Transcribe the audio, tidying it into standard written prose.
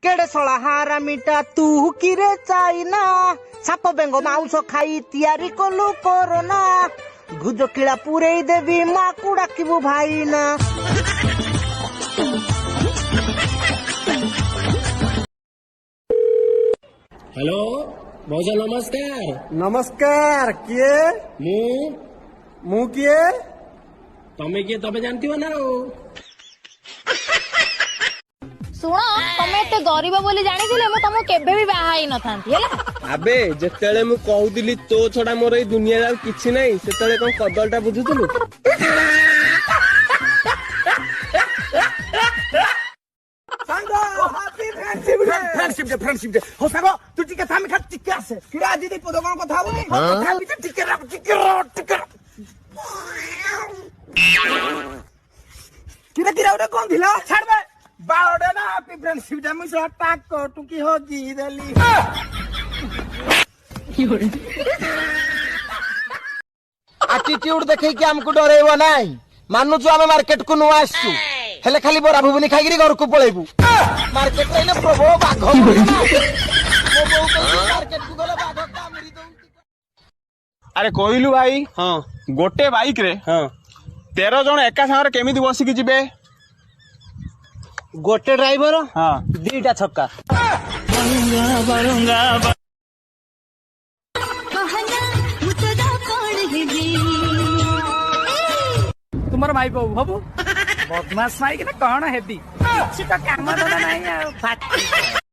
केड़े सला हारामिटा तू किरे चाइना साप बेंग मांस खाई तैयारी कलु कोरोना गुज किला पुरे देवी माँ को डाकिबु भाईना। हेलो मौजा नमस्कार। नमस्कार किए मु किए तमे किए तमे जानती हो ना। सुनो तमे एते गरीब बोली जानिथिले मु तुमको केबे भी बाहा ही न थांती हैला। अबे जेतेले मु कहूदिली तो छडा मोर ए दुनिया रे किछि नै सेतेले कोन कदलटा बुझुतलु। फ्रेंडशिप हो सागो तू टिके थामी खा टिके आसे किरा दीदी पदो कोन कथा होनी कथा भी टिके किरा किरा उडे कोन दिला छाड़ बे बाळडे ना हैप्पी फ्रेंडशिप जा मुई सला टाक को टुकी हो जी देली एटीट्यूड देखै कि हमको डरेबो नाही मानु जो हम मार्केट को नु आसु हेले खाली बरा भुबनी खाइगिरी घर को पळेबु मार्केट रे प्रभु बाघ मो बो मार्केट को गले बाघ कामरी दउ। अरे कहलु भाई हां गोटे बाइक रे हां 13 जन एका सागर केमिति बसी कि जिबे। गोटे ड्राइवर हां दीटा छक्का तुमर भाई बाबू बाबू बदमाश भाई के कौन हेबी किछि तो काम धंदा नहीं आ